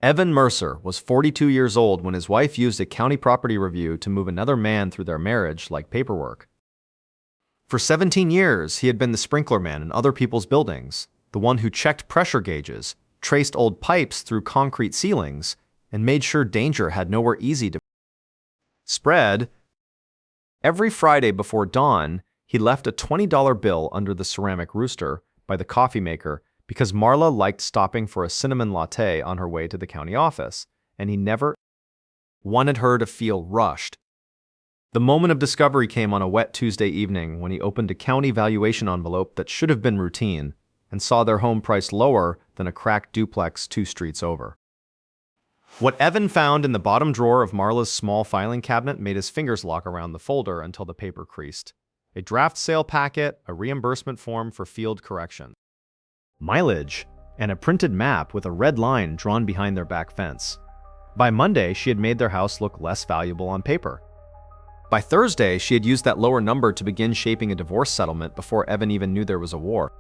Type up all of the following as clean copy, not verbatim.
Evan Mercer was 42 years old when his wife used a county property review to move another man through their marriage like paperwork. For 17 years, he had been the sprinkler man in other people's buildings, the one who checked pressure gauges, traced old pipes through concrete ceilings, and made sure danger had nowhere easy to spread. Every Friday before dawn, he left a $20 bill under the ceramic rooster by the coffee maker because Marla liked stopping for a cinnamon latte on her way to the county office, and he never wanted her to feel rushed. The moment of discovery came on a wet Tuesday evening when he opened a county valuation envelope that should have been routine and saw their home priced lower than a cracked duplex 2 streets over. What Evan found in the bottom drawer of Marla's small filing cabinet made his fingers lock around the folder until the paper creased. A draft sale packet, a reimbursement form for field correction, mileage, and a printed map with a red line drawn behind their back fence. By Monday, she had made their house look less valuable on paper. By Thursday, she had used that lower number to begin shaping a divorce settlement before Evan even knew there was a war.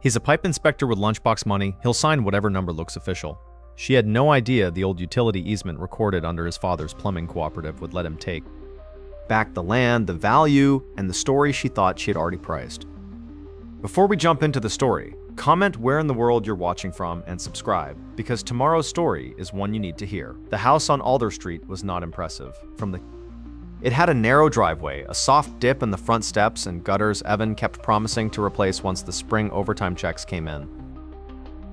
He's a pipe inspector with lunchbox money. He'll sign whatever number looks official. She had no idea the old utility easement recorded under his father's plumbing cooperative would let him take back the land, the value, and the story she thought she had already priced. Before we jump into the story, comment where in the world you're watching from and subscribe, because tomorrow's story is one you need to hear. The house on Alder Street was not impressive. It had a narrow driveway, a soft dip in the front steps, and gutters Evan kept promising to replace once the spring overtime checks came in.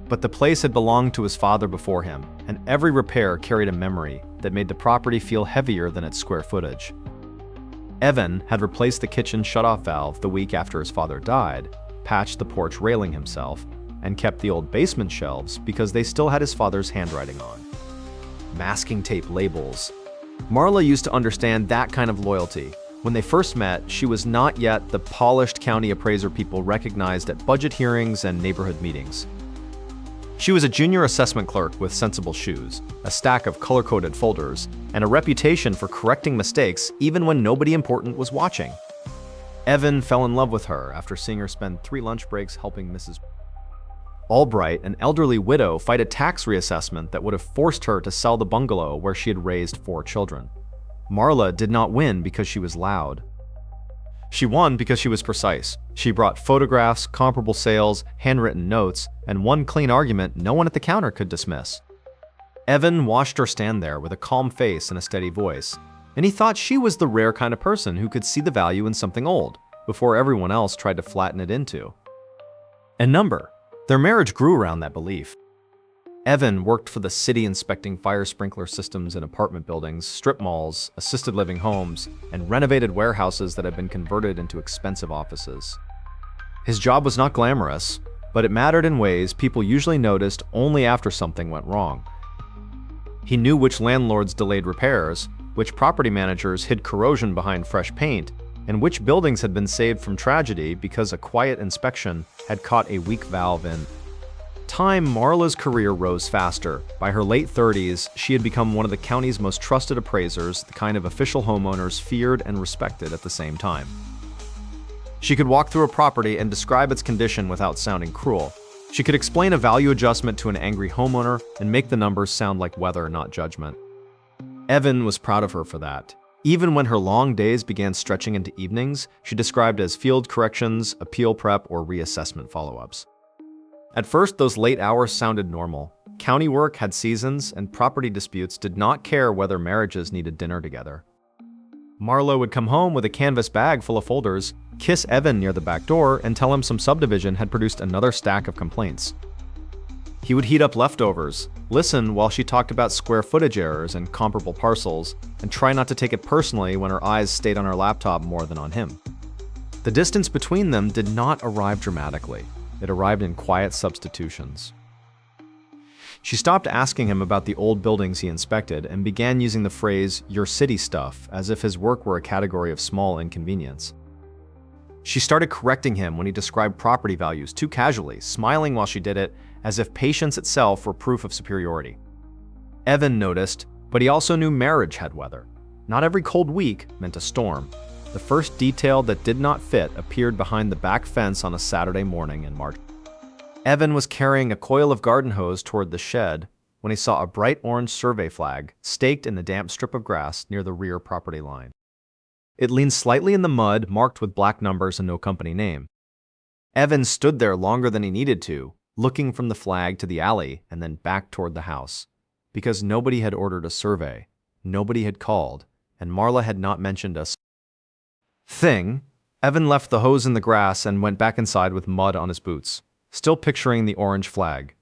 But the place had belonged to his father before him, and every repair carried a memory that made the property feel heavier than its square footage. Evan had replaced the kitchen shutoff valve the week after his father died, patched the porch railing himself, and kept the old basement shelves because they still had his father's handwriting on. Masking tape labels. Marla used to understand that kind of loyalty. When they first met, she was not yet the polished county appraiser people recognized at budget hearings and neighborhood meetings. She was a junior assessment clerk with sensible shoes, a stack of color-coded folders, and a reputation for correcting mistakes even when nobody important was watching. Evan fell in love with her after seeing her spend 3 lunch breaks helping Mrs. Albright, an elderly widow, fight a tax reassessment that would have forced her to sell the bungalow where she had raised 4 children. Marla did not win because she was loud. She won because she was precise. She brought photographs, comparable sales, handwritten notes, and one clean argument no one at the counter could dismiss. Evan watched her stand there with a calm face and a steady voice, and he thought she was the rare kind of person who could see the value in something old before everyone else tried to flatten it into a number. Their marriage grew around that belief. Evan worked for the city inspecting fire sprinkler systems in apartment buildings, strip malls, assisted living homes, and renovated warehouses that had been converted into expensive offices. His job was not glamorous, but it mattered in ways people usually noticed only after something went wrong. He knew which landlords delayed repairs, which property managers hid corrosion behind fresh paint, and which buildings had been saved from tragedy because a quiet inspection had caught a weak valve in time. Marla's career rose faster. By her late 30s, she had become one of the county's most trusted appraisers, the kind of official homeowners feared and respected at the same time. She could walk through a property and describe its condition without sounding cruel. She could explain a value adjustment to an angry homeowner and make the numbers sound like weather, not judgment. Evan was proud of her for that. Even when her long days began stretching into evenings, she described as field corrections, appeal prep, or reassessment follow-ups. At first, those late hours sounded normal. County work had seasons, and property disputes did not care whether marriages needed dinner together. Marla would come home with a canvas bag full of folders, kiss Evan near the back door, and tell him some subdivision had produced another stack of complaints. He would heat up leftovers, listen while she talked about square footage errors and comparable parcels, and try not to take it personally when her eyes stayed on her laptop more than on him. The distance between them did not arrive dramatically. It arrived in quiet substitutions. She stopped asking him about the old buildings he inspected and began using the phrase, "your city stuff," as if his work were a category of small inconvenience. She started correcting him when he described property values too casually, smiling while she did it, as if patience itself were proof of superiority. Evan noticed, but he also knew marriage had weather. Not every cold week meant a storm. The first detail that did not fit appeared behind the back fence on a Saturday morning in March. Evan was carrying a coil of garden hose toward the shed when he saw a bright orange survey flag staked in the damp strip of grass near the rear property line. It leaned slightly in the mud, marked with black numbers and no company name. Evan stood there longer than he needed to, looking from the flag to the alley and then back toward the house. Because nobody had ordered a survey, nobody had called, and Marla had not mentioned a thing. Evan left the hose in the grass and went back inside with mud on his boots, still picturing the orange flag.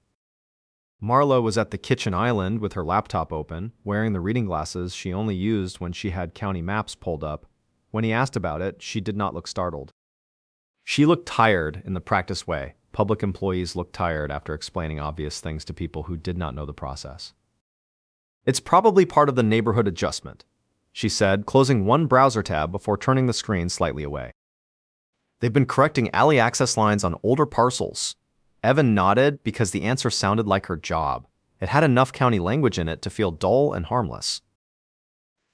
Marla was at the kitchen island with her laptop open, wearing the reading glasses she only used when she had county maps pulled up. When he asked about it, she did not look startled. She looked tired in the practiced way. Public employees look tired after explaining obvious things to people who did not know the process. It's probably part of the neighborhood adjustment, she said, closing one browser tab before turning the screen slightly away. They've been correcting alley access lines on older parcels. Evan nodded because the answer sounded like her job. It had enough county language in it to feel dull and harmless.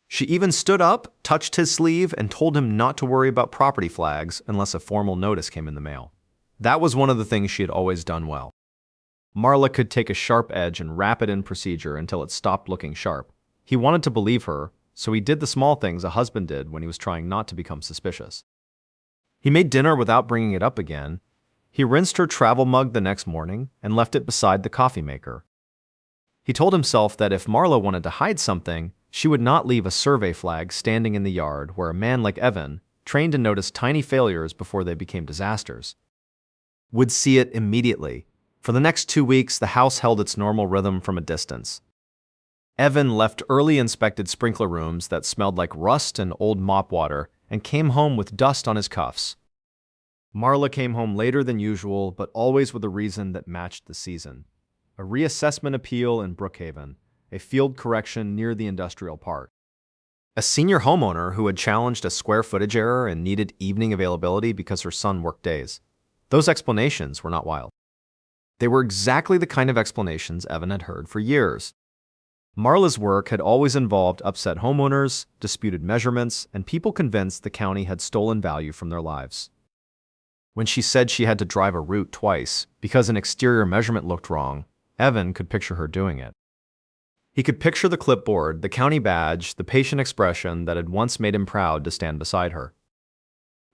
She even stood up, touched his sleeve, and told him not to worry about property flags unless a formal notice came in the mail. That was one of the things she had always done well. Marla could take a sharp edge and wrap it in procedure until it stopped looking sharp. He wanted to believe her, so he did the small things a husband did when he was trying not to become suspicious. He made dinner without bringing it up again. He rinsed her travel mug the next morning and left it beside the coffee maker. He told himself that if Marla wanted to hide something, she would not leave a survey flag standing in the yard where a man like Evan, trained to notice tiny failures before they became disasters, would see it immediately. For the next 2 weeks, the house held its normal rhythm from a distance. Evan left early inspected sprinkler rooms that smelled like rust and old mop water and came home with dust on his cuffs. Marla came home later than usual, but always with a reason that matched the season. A reassessment appeal in Brookhaven, a field correction near the industrial park. A senior homeowner who had challenged a square footage error and needed evening availability because her son worked days. Those explanations were not wild. They were exactly the kind of explanations Evan had heard for years. Marla's work had always involved upset homeowners, disputed measurements, and people convinced the county had stolen value from their lives. When she said she had to drive a route twice because an exterior measurement looked wrong, Evan could picture her doing it. He could picture the clipboard, the county badge, the patient expression that had once made him proud to stand beside her.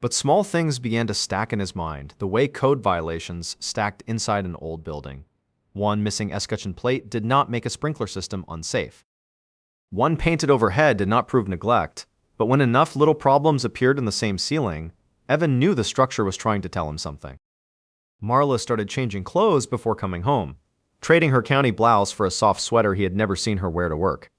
But small things began to stack in his mind, the way code violations stacked inside an old building. One missing escutcheon plate did not make a sprinkler system unsafe. One painted overhead did not prove neglect, but when enough little problems appeared in the same ceiling, Evan knew the structure was trying to tell him something. Marla started changing clothes before coming home, trading her county blouse for a soft sweater he had never seen her wear to work.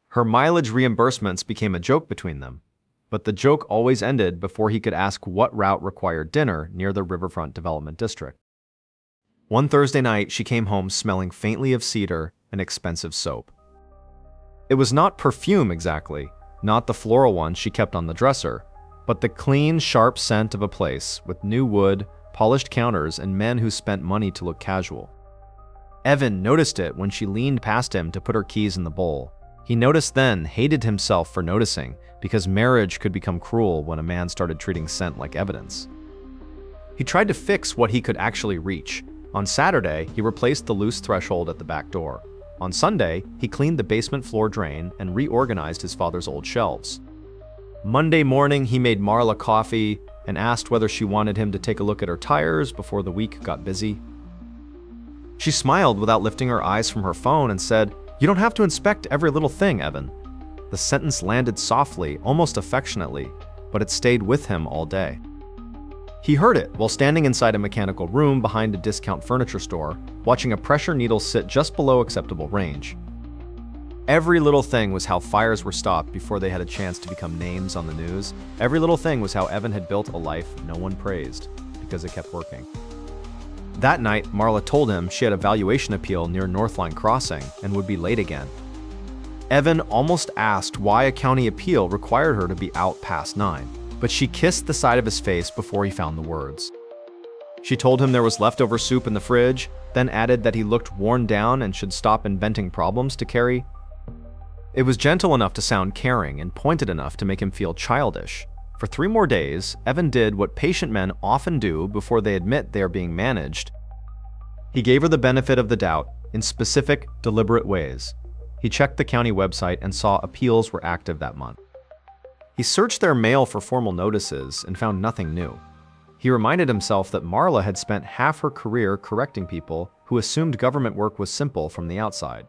Her mileage reimbursements became a joke between them, but the joke always ended before he could ask what route required dinner near the Riverfront Development District. One Thursday night, she came home smelling faintly of cedar and expensive soap. It was not perfume exactly, not the floral one she kept on the dresser, but the clean, sharp scent of a place with new wood, polished counters, and men who spent money to look casual. Evan noticed it when she leaned past him to put her keys in the bowl. He noticed then, hated himself for noticing, because marriage could become cruel when a man started treating scent like evidence. He tried to fix what he could actually reach. On Saturday, he replaced the loose threshold at the back door. On Sunday, he cleaned the basement floor drain and reorganized his father's old shelves. Monday morning, he made Marla coffee and asked whether she wanted him to take a look at her tires before the week got busy. She smiled without lifting her eyes from her phone and said, "You don't have to inspect every little thing, Evan." The sentence landed softly, almost affectionately, but it stayed with him all day. He heard it while standing inside a mechanical room behind a discount furniture store, watching a pressure needle sit just below acceptable range. Every little thing was how fires were stopped before they had a chance to become names on the news. Every little thing was how Evan had built a life no one praised, because it kept working. That night, Marla told him she had a valuation appeal near Northline Crossing and would be late again. Evan almost asked why a county appeal required her to be out past 9, but she kissed the side of his face before he found the words. She told him there was leftover soup in the fridge, then added that he looked worn down and should stop inventing problems to carry. It was gentle enough to sound caring and pointed enough to make him feel childish. For 3 more days, Evan did what patient men often do before they admit they are being managed. He gave her the benefit of the doubt, in specific, deliberate ways. He checked the county website and saw appeals were active that month. He searched their mail for formal notices and found nothing new. He reminded himself that Marla had spent half her career correcting people who assumed government work was simple from the outside.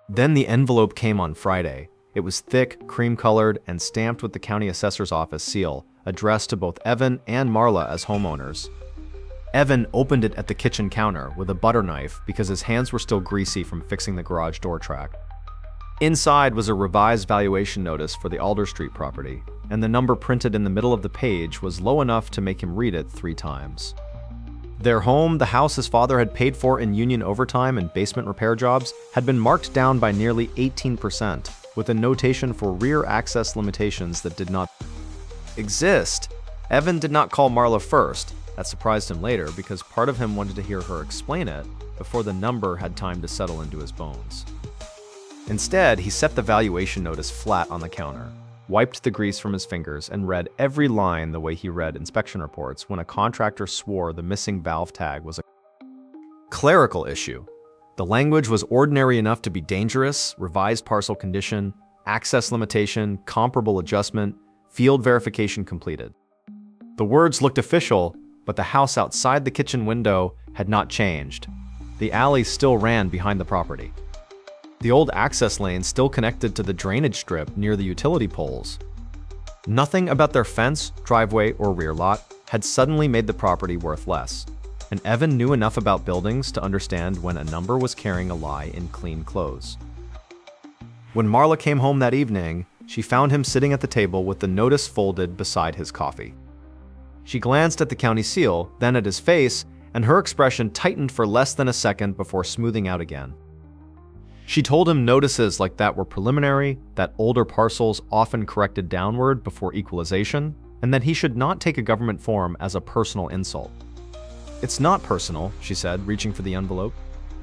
Then the envelope came on Friday. It was thick, cream-colored, and stamped with the county assessor's office seal, addressed to both Evan and Marla as homeowners. Evan opened it at the kitchen counter with a butter knife because his hands were still greasy from fixing the garage door track. Inside was a revised valuation notice for the Alder Street property, and the number printed in the middle of the page was low enough to make him read it 3 times. Their home, the house his father had paid for in union overtime and basement repair jobs, had been marked down by nearly 18%, with a notation for rear access limitations that did not exist. Evan did not call Marla first. That surprised him later because part of him wanted to hear her explain it before the number had time to settle into his bones. Instead, he set the valuation notice flat on the counter, wiped the grease from his fingers, and read every line the way he read inspection reports when a contractor swore the missing valve tag was a clerical issue. The language was ordinary enough to be dangerous: revised parcel condition, access limitation, comparable adjustment, field verification completed. The words looked official, but the house outside the kitchen window had not changed. The alley still ran behind the property. The old access lane still connected to the drainage strip near the utility poles. Nothing about their fence, driveway, or rear lot had suddenly made the property worth less, and Evan knew enough about buildings to understand when a number was carrying a lie in clean clothes. When Marla came home that evening, she found him sitting at the table with the notice folded beside his coffee. She glanced at the county seal, then at his face, and her expression tightened for less than a second before smoothing out again. She told him notices like that were preliminary, that older parcels often corrected downward before equalization, and that he should not take a government form as a personal insult. "It's not personal," she said, reaching for the envelope.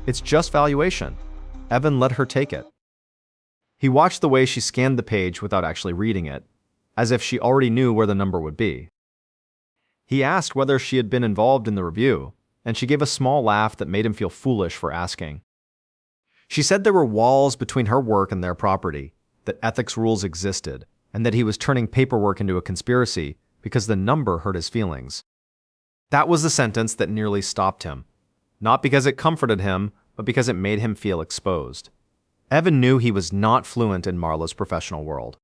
"It's just valuation." Evan let her take it. He watched the way she scanned the page without actually reading it, as if she already knew where the number would be. He asked whether she had been involved in the review, and she gave a small laugh that made him feel foolish for asking. She said there were walls between her work and their property, that ethics rules existed, and that he was turning paperwork into a conspiracy because the number hurt his feelings. That was the sentence that nearly stopped him, not because it comforted him, but because it made him feel exposed. Evan knew he was not fluent in Marla's professional world.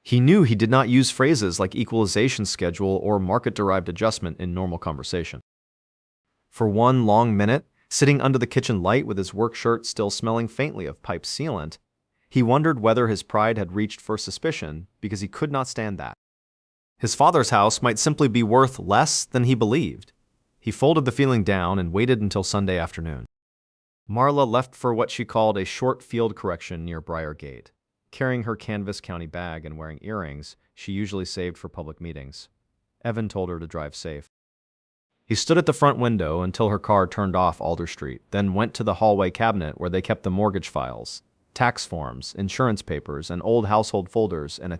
He knew he did not use phrases like equalization schedule or market-derived adjustment in normal conversation. For one long minute, sitting under the kitchen light with his work shirt still smelling faintly of pipe sealant, he wondered whether his pride had reached for suspicion because he could not stand that. His father's house might simply be worth less than he believed. He folded the feeling down and waited until Sunday afternoon. Marla left for what she called a short field correction near Briar Gate, carrying her canvas county bag and wearing earrings she usually saved for public meetings. Evan told her to drive safe. He stood at the front window until her car turned off Alder Street, then went to the hallway cabinet where they kept the mortgage files, tax forms, insurance papers, and old household folders in a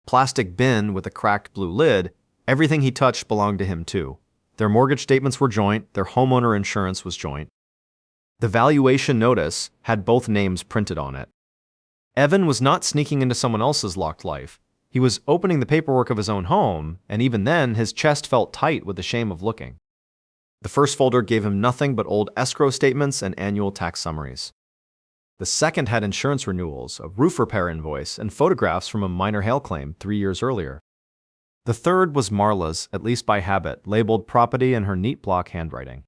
plastic bin with a cracked blue lid. Everything he touched belonged to him too. Their mortgage statements were joint, their homeowner insurance was joint. The valuation notice had both names printed on it. Evan was not sneaking into someone else's locked life. He was opening the paperwork of his own home, and even then, his chest felt tight with the shame of looking. The first folder gave him nothing but old escrow statements and annual tax summaries. The second had insurance renewals, a roof repair invoice, and photographs from a minor hail claim 3 years earlier. The third was Marla's, at least by habit, labeled property in her neat block handwriting.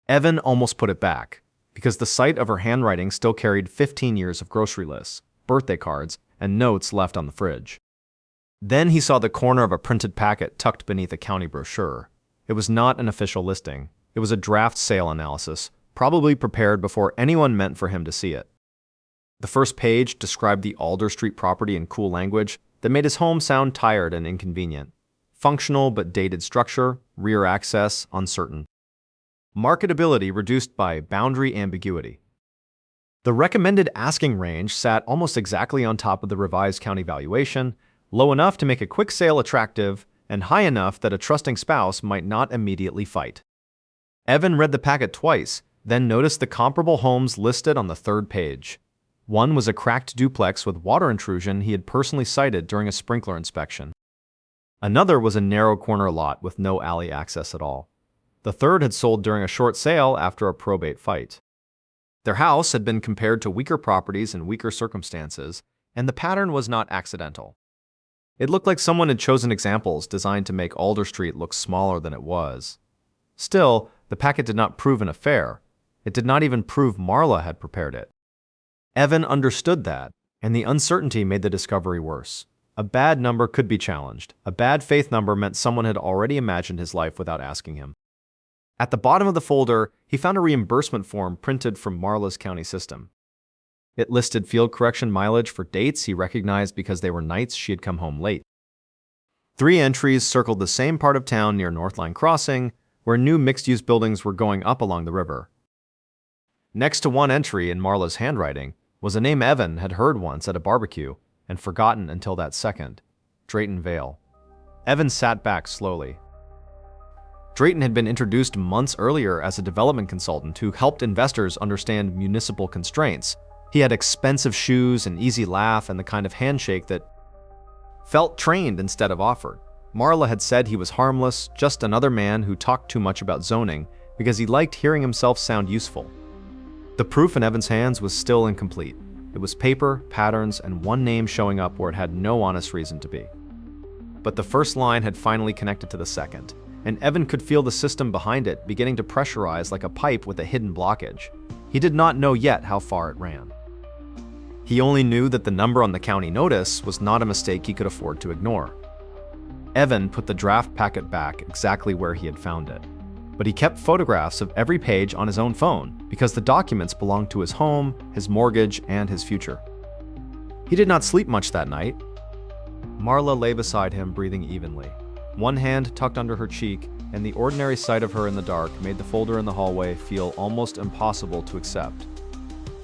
Evan almost put it back, because the sight of her handwriting still carried 15 years of grocery lists, birthday cards, and notes left on the fridge. Then he saw the corner of a printed packet tucked beneath a county brochure. It was not an official listing. It was a draft sale analysis, probably prepared before anyone meant for him to see it. The first page described the Alder Street property in cool language that made his home sound tired and inconvenient. Functional but dated structure, rear access, uncertain. Marketability reduced by boundary ambiguity. The recommended asking range sat almost exactly on top of the revised county valuation, low enough to make a quick sale attractive, and high enough that a trusting spouse might not immediately fight. Evan read the packet twice, then noticed the comparable homes listed on the third page. One was a cracked duplex with water intrusion he had personally cited during a sprinkler inspection. Another was a narrow corner lot with no alley access at all. The third had sold during a short sale after a probate fight. Their house had been compared to weaker properties in weaker circumstances, and the pattern was not accidental. It looked like someone had chosen examples designed to make Alder Street look smaller than it was. Still, the packet did not prove an affair. It did not even prove Marla had prepared it. Evan understood that, and the uncertainty made the discovery worse. A bad number could be challenged. A bad faith number meant someone had already imagined his life without asking him. At the bottom of the folder, he found a reimbursement form printed from Marla's county system. It listed field correction mileage for dates he recognized because they were nights she had come home late. 3 entries circled the same part of town near Northline Crossing, where new mixed-use buildings were going up along the river. Next to one entry in Marla's handwriting was a name Evan had heard once at a barbecue and forgotten until that second: Drayton Vale. Evan sat back slowly. Drayton had been introduced months earlier as a development consultant who helped investors understand municipal constraints. He had expensive shoes, an easy laugh, and the kind of handshake that felt trained instead of offered. Marla had said he was harmless, just another man who talked too much about zoning because he liked hearing himself sound useful. The proof in Evan's hands was still incomplete. It was paper, patterns, and one name showing up where it had no honest reason to be. But the first line had finally connected to the second, and Evan could feel the system behind it beginning to pressurize like a pipe with a hidden blockage. He did not know yet how far it ran. He only knew that the number on the county notice was not a mistake he could afford to ignore. Evan put the draft packet back exactly where he had found it, but he kept photographs of every page on his own phone because the documents belonged to his home, his mortgage, and his future. He did not sleep much that night. Marla lay beside him, breathing evenly, one hand tucked under her cheek, and the ordinary sight of her in the dark made the folder in the hallway feel almost impossible to accept.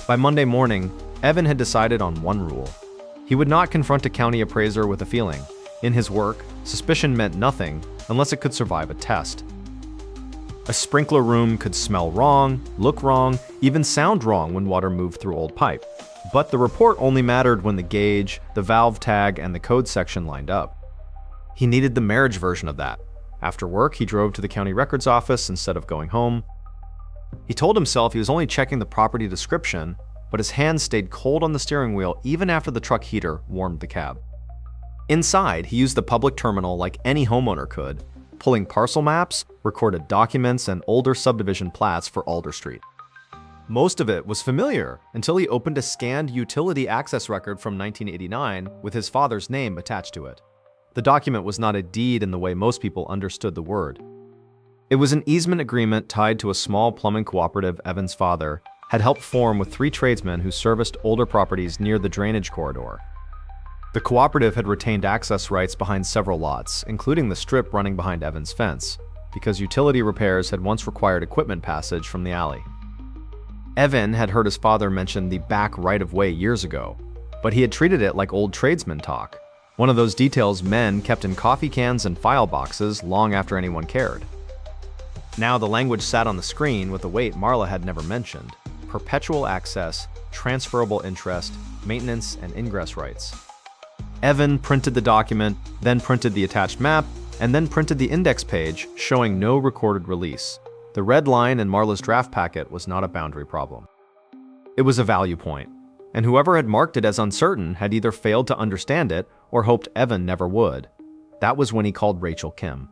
By Monday morning, Evan had decided on one rule. He would not confront a county appraiser with a feeling. In his work, suspicion meant nothing unless it could survive a test. A sprinkler room could smell wrong, look wrong, even sound wrong when water moved through old pipe. But the report only mattered when the gauge, the valve tag, and the code section lined up. He needed the marriage version of that. After work, he drove to the county records office instead of going home. He told himself he was only checking the property description, but his hands stayed cold on the steering wheel even after the truck heater warmed the cab. Inside, he used the public terminal like any homeowner could, pulling parcel maps, recorded documents, and older subdivision plats for Alder Street. Most of it was familiar until he opened a scanned utility access record from 1989 with his father's name attached to it. The document was not a deed in the way most people understood the word. It was an easement agreement tied to a small plumbing cooperative Evan's father had helped form with 3 tradesmen who serviced older properties near the drainage corridor. The cooperative had retained access rights behind several lots, including the strip running behind Evan's fence, because utility repairs had once required equipment passage from the alley. Evan had heard his father mention the back right-of-way years ago, but he had treated it like old tradesman talk, one of those details men kept in coffee cans and file boxes long after anyone cared. Now the language sat on the screen with a weight Marla had never mentioned: perpetual access, transferable interest, maintenance, and ingress rights. Evan printed the document, then printed the attached map, and then printed the index page showing no recorded release. The red line in Marla's draft packet was not a boundary problem. It was a value point, and whoever had marked it as uncertain had either failed to understand it or hoped Evan never would. That was when he called Rachel Kim.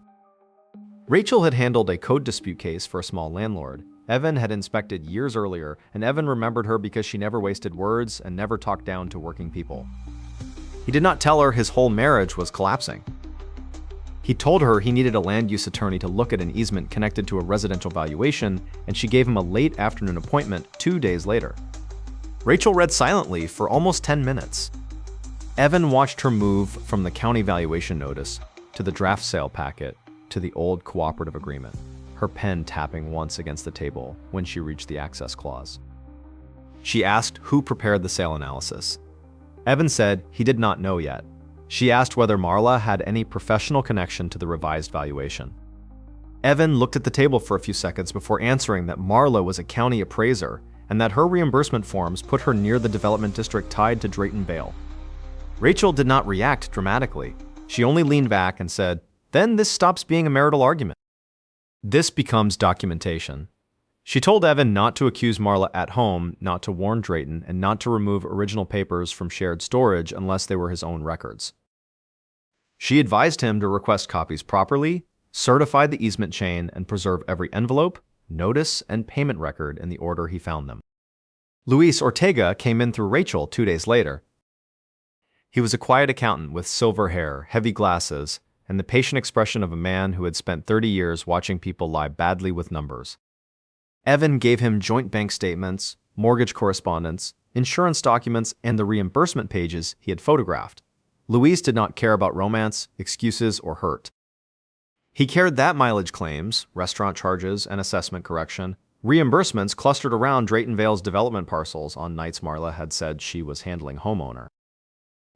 Rachel had handled a code dispute case for a small landlord Evan had inspected years earlier, and Evan remembered her because she never wasted words and never talked down to working people. He did not tell her his whole marriage was collapsing. He told her he needed a land use attorney to look at an easement connected to a residential valuation, and she gave him a late afternoon appointment 2 days later. Rachel read silently for almost 10 minutes. Evan watched her move from the county valuation notice to the draft sale packet to the old cooperative agreement, her pen tapping once against the table when she reached the access clause. She asked who prepared the sale analysis. Evan said he did not know yet. She asked whether Marla had any professional connection to the revised valuation. Evan looked at the table for a few seconds before answering that Marla was a county appraiser and that her reimbursement forms put her near the development district tied to Drayton Vale. Rachel did not react dramatically. She only leaned back and said, "Then this stops being a marital argument. This becomes documentation." She told Evan not to accuse Marla at home, not to warn Drayton, and not to remove original papers from shared storage unless they were his own records. She advised him to request copies properly, certify the easement chain, and preserve every envelope, notice, and payment record in the order he found them. Luis Ortega came in through Rachel 2 days later. He was a quiet accountant with silver hair, heavy glasses, and the patient expression of a man who had spent 30 years watching people lie badly with numbers. Evan gave him joint bank statements, mortgage correspondence, insurance documents, and the reimbursement pages he had photographed. Luis did not care about romance, excuses, or hurt. He cared that mileage claims, restaurant charges, and assessment correction, reimbursements clustered around Drayton Vale's development parcels on nights Marla had said she was handling homeowner.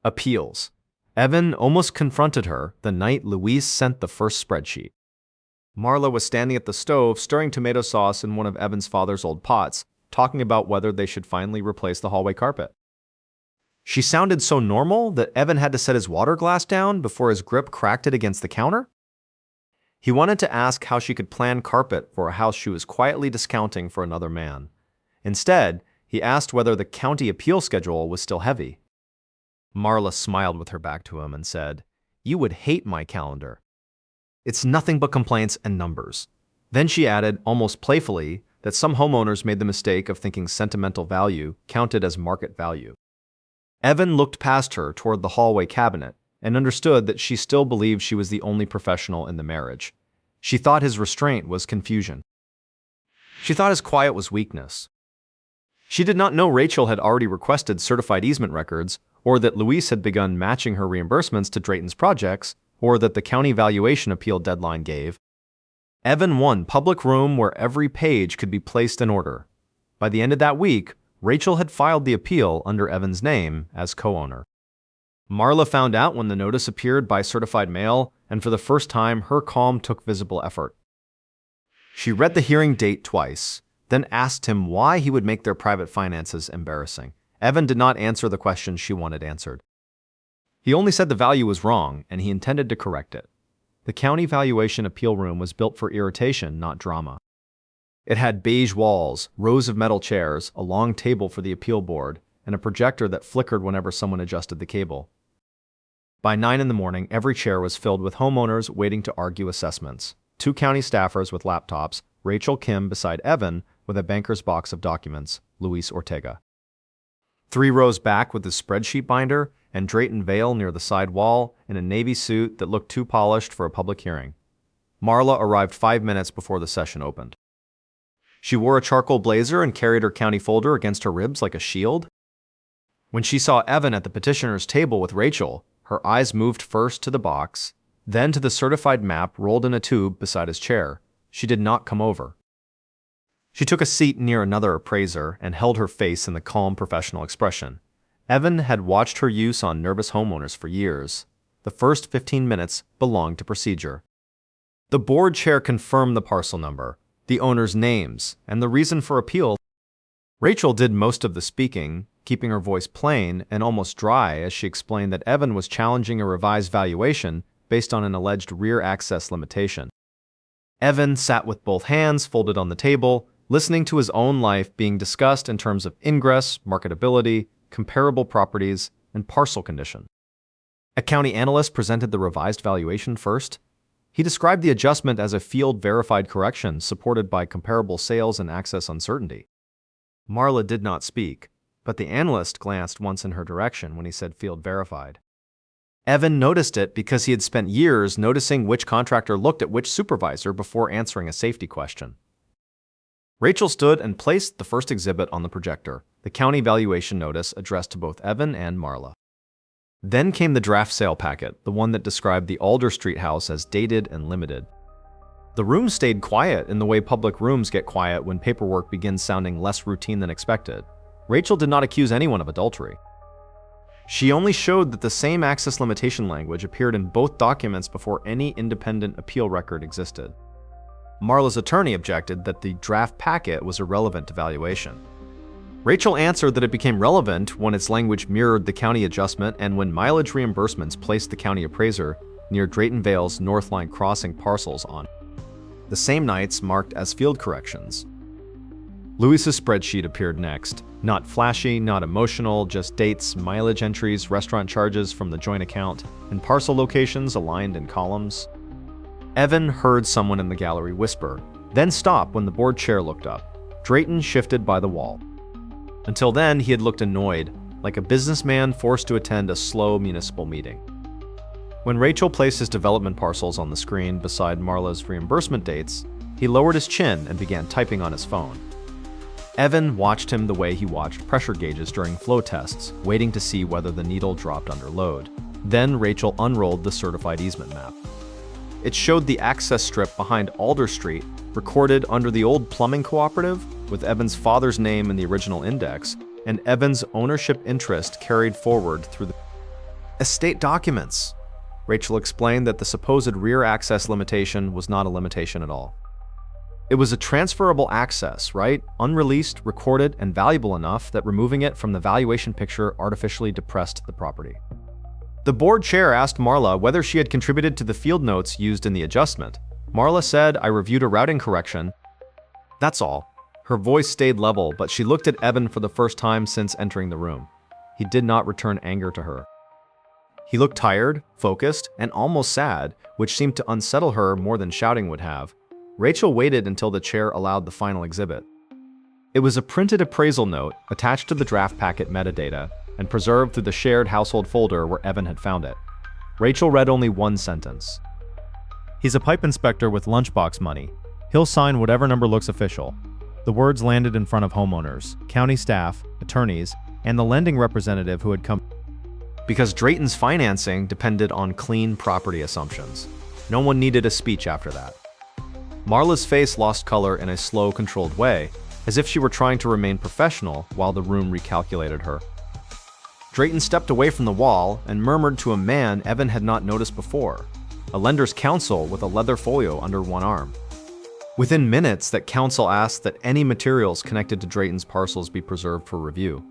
Appeals. Evan almost confronted her the night Luis sent the first spreadsheet. Marla was standing at the stove stirring tomato sauce in one of Evan's father's old pots, talking about whether they should finally replace the hallway carpet. She sounded so normal that Evan had to set his water glass down before his grip cracked it against the counter. He wanted to ask how she could plan carpet for a house she was quietly discounting for another man. Instead, he asked whether the county appeal schedule was still heavy. Marla smiled with her back to him and said, "You would hate my calendar. It's nothing but complaints and numbers." Then she added, almost playfully, that some homeowners made the mistake of thinking sentimental value counted as market value. Evan looked past her toward the hallway cabinet and understood that she still believed she was the only professional in the marriage. She thought his restraint was confusion. She thought his quiet was weakness. She did not know Rachel had already requested certified easement records, or that Luis had begun matching her reimbursements to Drayton's projects, or that the county valuation appeal deadline gave. Evan won public room where every page could be placed in order. By the end of that week, Rachel had filed the appeal under Evan's name as co-owner. Marla found out when the notice appeared by certified mail, and for the first time, her calm took visible effort. She read the hearing date twice, then asked him why he would make their private finances embarrassing. Evan did not answer the question she wanted answered. He only said the value was wrong, and he intended to correct it. The county valuation appeal room was built for irritation, not drama. It had beige walls, rows of metal chairs, a long table for the appeal board, and a projector that flickered whenever someone adjusted the cable. By 9 in the morning, every chair was filled with homeowners waiting to argue assessments. 2 county staffers with laptops, Rachel Kim beside Evan with a banker's box of documents, Luis Ortega. 3 rows back with his spreadsheet binder, and Drayton Vale near the side wall in a navy suit that looked too polished for a public hearing. Marla arrived 5 minutes before the session opened. She wore a charcoal blazer and carried her county folder against her ribs like a shield. When she saw Evan at the petitioner's table with Rachel, her eyes moved first to the box, then to the certified map rolled in a tube beside his chair. She did not come over. She took a seat near another appraiser and held her face in the calm professional expression. Evan had watched her use on nervous homeowners for years. The first 15 minutes belonged to procedure. The board chair confirmed the parcel number, the owner's names, and the reason for appeal. Rachel did most of the speaking, keeping her voice plain and almost dry as she explained that Evan was challenging a revised valuation based on an alleged rear access limitation. Evan sat with both hands folded on the table, listening to his own life being discussed in terms of ingress, marketability, comparable properties, and parcel condition. A county analyst presented the revised valuation first. He described the adjustment as a field-verified correction supported by comparable sales and access uncertainty. Marla did not speak, but the analyst glanced once in her direction when he said field-verified. Evan noticed it because he had spent years noticing which contractor looked at which supervisor before answering a safety question. Rachel stood and placed the first exhibit on the projector, the county valuation notice addressed to both Evan and Marla. Then came the draft sale packet, the one that described the Alder Street house as dated and limited. The room stayed quiet in the way public rooms get quiet when paperwork begins sounding less routine than expected. Rachel did not accuse anyone of adultery. She only showed that the same access limitation language appeared in both documents before any independent appeal record existed. Marla's attorney objected that the draft packet was irrelevant to valuation. Rachel answered that it became relevant when its language mirrored the county adjustment and when mileage reimbursements placed the county appraiser near Drayton Vale's North Line Crossing parcels on the same nights marked as field corrections. Louis's spreadsheet appeared next. Not flashy, not emotional, just dates, mileage entries, restaurant charges from the joint account, and parcel locations aligned in columns. Evan heard someone in the gallery whisper, then stop when the board chair looked up. Drayton shifted by the wall. Until then, he had looked annoyed, like a businessman forced to attend a slow municipal meeting. When Rachel placed his development parcels on the screen beside Marla's reimbursement dates, he lowered his chin and began typing on his phone. Evan watched him the way he watched pressure gauges during flow tests, waiting to see whether the needle dropped under load. Then Rachel unrolled the certified easement map. It showed the access strip behind Alder Street, recorded under the old plumbing cooperative, with Evan's father's name in the original index, and Evan's ownership interest carried forward through the estate documents. Rachel explained that the supposed rear access limitation was not a limitation at all. It was a transferable access, right? Unreleased, recorded, and valuable enough that removing it from the valuation picture artificially depressed the property. The board chair asked Marla whether she had contributed to the field notes used in the adjustment. Marla said, "I reviewed a routing correction." That's all. Her voice stayed level, but she looked at Evan for the first time since entering the room. He did not return anger to her. He looked tired, focused, and almost sad, which seemed to unsettle her more than shouting would have. Rachel waited until the chair allowed the final exhibit. It was a printed appraisal note attached to the draft packet metadata and preserved through the shared household folder where Evan had found it. Rachel read only one sentence. "He's a pipe inspector with lunchbox money. He'll sign whatever number looks official." The words landed in front of homeowners, county staff, attorneys, and the lending representative who had come because Drayton's financing depended on clean property assumptions. No one needed a speech after that. Marla's face lost color in a slow, controlled way, as if she were trying to remain professional while the room recalculated her. Drayton stepped away from the wall and murmured to a man Evan had not noticed before, a lender's counsel with a leather folio under one arm. Within minutes, that counsel asked that any materials connected to Drayton's parcels be preserved for review.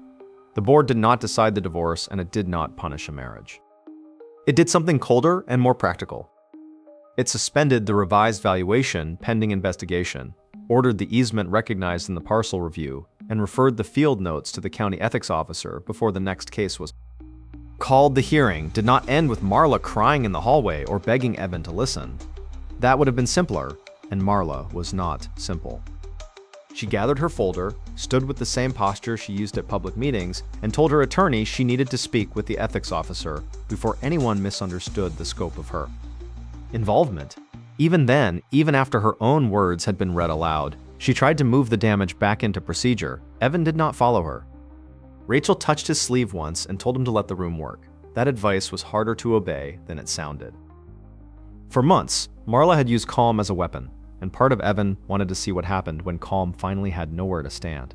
The board did not decide the divorce, and it did not punish a marriage. It did something colder and more practical. It suspended the revised valuation pending investigation, ordered the easement recognized in the parcel review, and referred the field notes to the county ethics officer before the next case was called. The hearing did not end with Marla crying in the hallway or begging Evan to listen. That would have been simpler, and Marla was not simple. She gathered her folder, stood with the same posture she used at public meetings, and told her attorney she needed to speak with the ethics officer before anyone misunderstood the scope of her involvement. Even then, even after her own words had been read aloud, she tried to move the damage back into procedure. Evan did not follow her. Rachel touched his sleeve once and told him to let the room work. That advice was harder to obey than it sounded. For months, Marla had used calm as a weapon, and part of Evan wanted to see what happened when calm finally had nowhere to stand.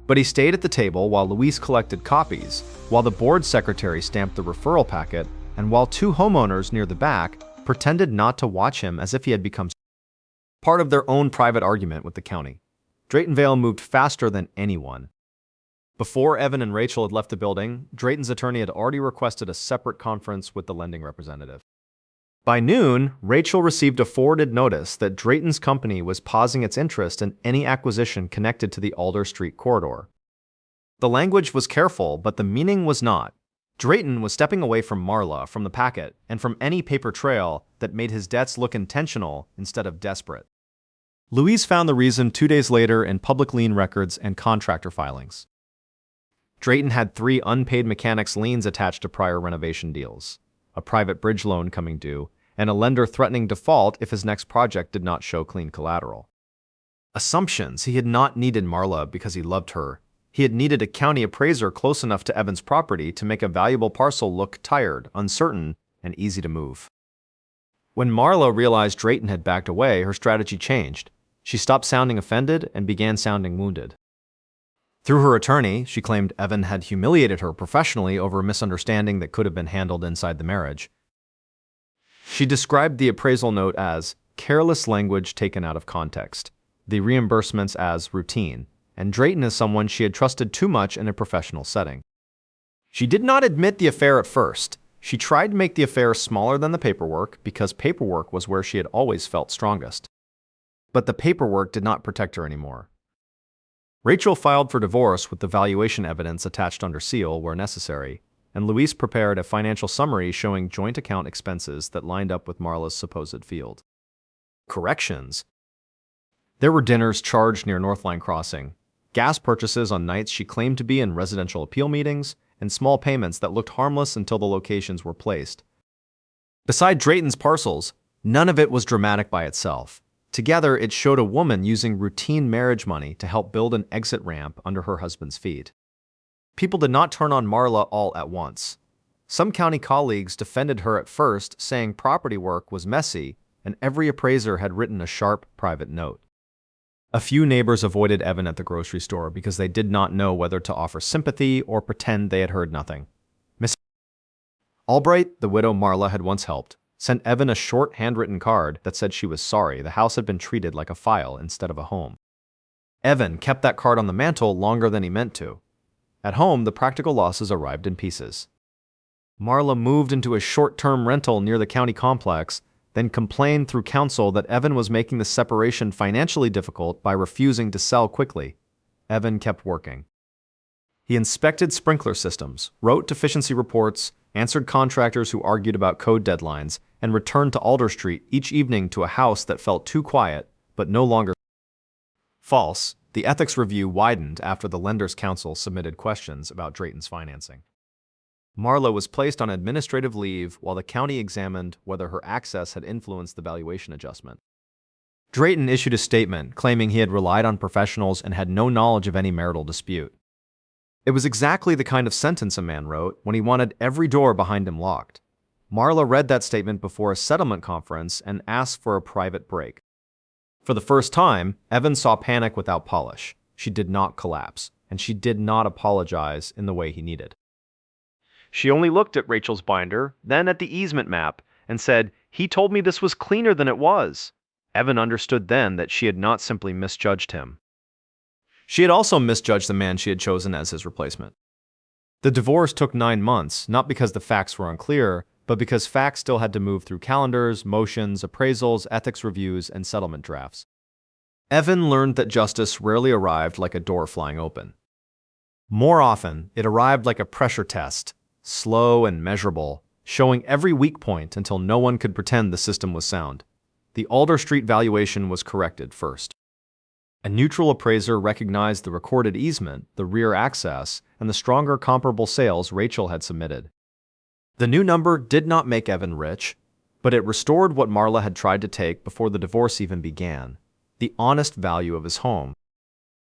But he stayed at the table while Louise collected copies, while the board secretary stamped the referral packet, and while two homeowners near the back pretended not to watch him as if he had become part of their own private argument with the county. Drayton Vale moved faster than anyone. Before Evan and Rachel had left the building, Drayton's attorney had already requested a separate conference with the lending representative. By noon, Rachel received a forwarded notice that Drayton's company was pausing its interest in any acquisition connected to the Alder Street corridor. The language was careful, but the meaning was not. Drayton was stepping away from Marla, from the packet, and from any paper trail that made his debts look intentional instead of desperate. Louise found the reason 2 days later in public lien records and contractor filings. Drayton had 3 unpaid mechanics liens attached to prior renovation deals, a private bridge loan coming due, and a lender threatening default if his next project did not show clean collateral. Assumptions. He had not needed Marla because he loved her. He had needed a county appraiser close enough to Evan's property to make a valuable parcel look tired, uncertain, and easy to move. When Marla realized Drayton had backed away, her strategy changed. She stopped sounding offended and began sounding wounded. Through her attorney, she claimed Evan had humiliated her professionally over a misunderstanding that could have been handled inside the marriage. She described the appraisal note as careless language taken out of context, the reimbursements as routine, and Drayton as someone she had trusted too much in a professional setting. She did not admit the affair at first. She tried to make the affair smaller than the paperwork because paperwork was where she had always felt strongest. But the paperwork did not protect her anymore. Rachel filed for divorce with the valuation evidence attached under seal where necessary, and Louise prepared a financial summary showing joint account expenses that lined up with Marla's supposed field. Corrections. There were dinners charged near Northline Crossing, gas purchases on nights she claimed to be in residential appeal meetings, and small payments that looked harmless until the locations were placed. Beside Drayton's parcels, none of it was dramatic by itself. Together, it showed a woman using routine marriage money to help build an exit ramp under her husband's feet. People did not turn on Marla all at once. Some county colleagues defended her at first, saying property work was messy, and every appraiser had written a sharp, private note. A few neighbors avoided Evan at the grocery store because they did not know whether to offer sympathy or pretend they had heard nothing. Miss Albright, the widow Marla had once helped, sent Evan a short handwritten card that said she was sorry the house had been treated like a file instead of a home. Evan kept that card on the mantel longer than he meant to. At home, the practical losses arrived in pieces. Marla moved into a short-term rental near the county complex, then complained through counsel that Evan was making the separation financially difficult by refusing to sell quickly. Evan kept working. He inspected sprinkler systems, wrote deficiency reports, answered contractors who argued about code deadlines, and returned to Alder Street each evening to a house that felt too quiet, but no longer false. The ethics review widened after the Lenders Council submitted questions about Drayton's financing. Marla was placed on administrative leave while the county examined whether her access had influenced the valuation adjustment. Drayton issued a statement claiming he had relied on professionals and had no knowledge of any marital dispute. It was exactly the kind of sentence a man wrote when he wanted every door behind him locked. Marla read that statement before a settlement conference and asked for a private break. For the first time, Evan saw panic without polish. She did not collapse, and she did not apologize in the way he needed. She only looked at Rachel's binder, then at the easement map, and said, "He told me this was cleaner than it was." Evan understood then that she had not simply misjudged him. She had also misjudged the man she had chosen as his replacement. The divorce took 9 months, not because the facts were unclear, but because facts still had to move through calendars, motions, appraisals, ethics reviews, and settlement drafts. Evan learned that justice rarely arrived like a door flying open. More often, it arrived like a pressure test, slow and measurable, showing every weak point until no one could pretend the system was sound. The Alder Street valuation was corrected first. A neutral appraiser recognized the recorded easement, the rear access, and the stronger comparable sales Rachel had submitted. The new number did not make Evan rich, but it restored what Marla had tried to take before the divorce even began, the honest value of his home.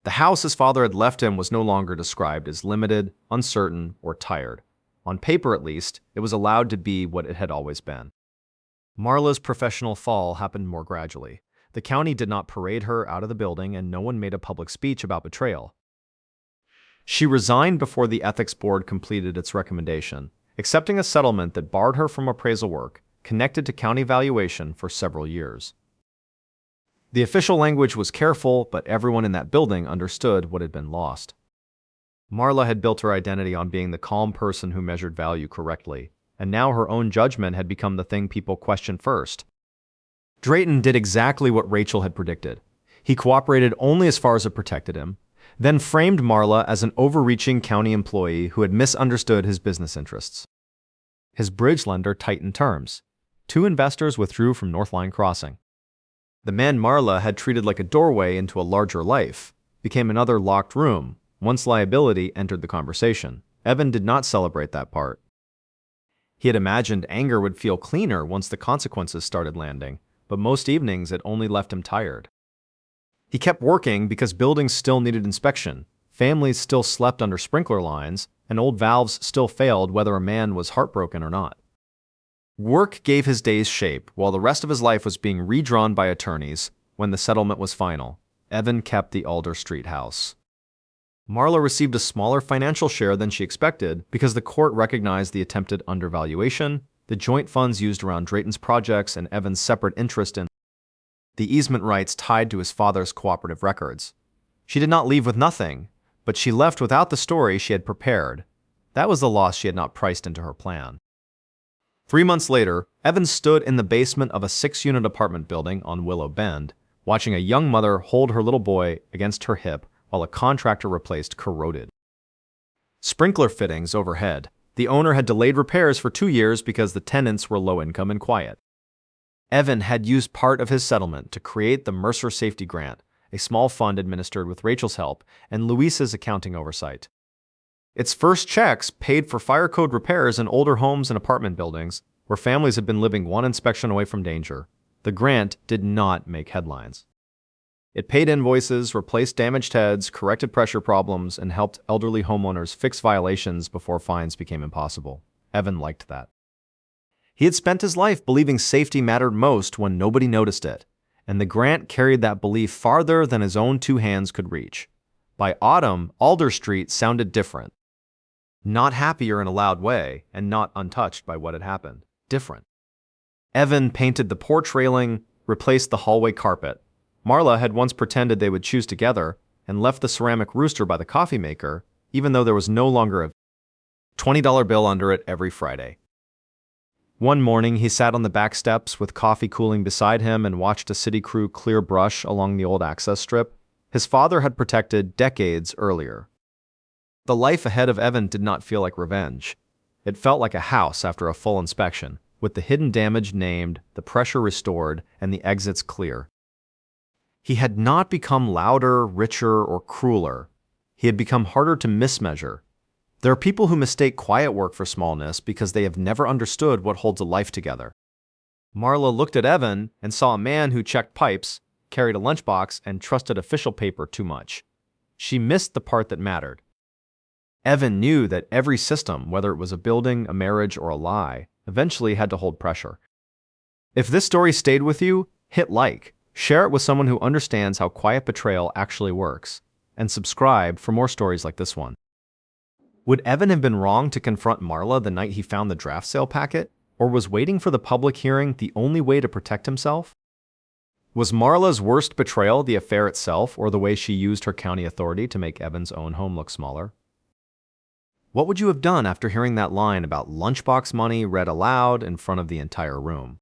The house his father had left him was no longer described as limited, uncertain, or tired. On paper, at least, it was allowed to be what it had always been. Marla's professional fall happened more gradually. The county did not parade her out of the building, and no one made a public speech about betrayal. She resigned before the ethics board completed its recommendation, accepting a settlement that barred her from appraisal work, connected to county valuation for several years. The official language was careful, but everyone in that building understood what had been lost. Marla had built her identity on being the calm person who measured value correctly, and now her own judgment had become the thing people questioned first. Drayton did exactly what Rachel had predicted. He cooperated only as far as it protected him, then framed Marla as an overreaching county employee who had misunderstood his business interests. His bridge lender tightened terms. 2 investors withdrew from Northline Crossing. The man Marla had treated like a doorway into a larger life became another locked room. Once liability entered the conversation, Evan did not celebrate that part. He had imagined anger would feel cleaner once the consequences started landing, but most evenings it only left him tired. He kept working because buildings still needed inspection, families still slept under sprinkler lines, and old valves still failed whether a man was heartbroken or not. Work gave his days shape while the rest of his life was being redrawn by attorneys. When the settlement was final, Evan kept the Alder Street house. Marla received a smaller financial share than she expected because the court recognized the attempted undervaluation, the joint funds used around Drayton's projects, and Evan's separate interest in the easement rights tied to his father's cooperative records. She did not leave with nothing, but she left without the story she had prepared. That was the loss she had not priced into her plan. 3 months later, Evan stood in the basement of a 6-unit apartment building on Willow Bend, watching a young mother hold her little boy against her hip while a contractor replaced corroded sprinkler fittings overhead. The owner had delayed repairs for 2 years because the tenants were low income and quiet. Evan had used part of his settlement to create the Mercer Safety Grant, a small fund administered with Rachel's help and Luisa's accounting oversight. Its first checks paid for fire code repairs in older homes and apartment buildings where families had been living one inspection away from danger. The grant did not make headlines. It paid invoices, replaced damaged heads, corrected pressure problems, and helped elderly homeowners fix violations before fines became impossible. Evan liked that. He had spent his life believing safety mattered most when nobody noticed it, and the grant carried that belief farther than his own 2 hands could reach. By autumn, Alder Street sounded different. Not happier in a loud way, and not untouched by what had happened. Different. Evan painted the porch railing, replaced the hallway carpet. Marla had once pretended they would choose together and left the ceramic rooster by the coffee maker, even though there was no longer a $20 bill under it every Friday. One morning, he sat on the back steps with coffee cooling beside him and watched a city crew clear brush along the old access strip his father had protected decades earlier. The life ahead of Evan did not feel like revenge. It felt like a house after a full inspection, with the hidden damage named, the pressure restored, and the exits clear. He had not become louder, richer, or crueler. He had become harder to mismeasure. There are people who mistake quiet work for smallness because they have never understood what holds a life together. Marla looked at Evan and saw a man who checked pipes, carried a lunchbox, and trusted official paper too much. She missed the part that mattered. Evan knew that every system, whether it was a building, a marriage, or a lie, eventually had to hold pressure. If this story stayed with you, hit like, share it with someone who understands how quiet betrayal actually works, and subscribe for more stories like this one. Would Evan have been wrong to confront Marla the night he found the draft sale packet, or was waiting for the public hearing the only way to protect himself? Was Marla's worst betrayal the affair itself, or the way she used her county authority to make Evan's own home look smaller? What would you have done after hearing that line about lunchbox money read aloud in front of the entire room?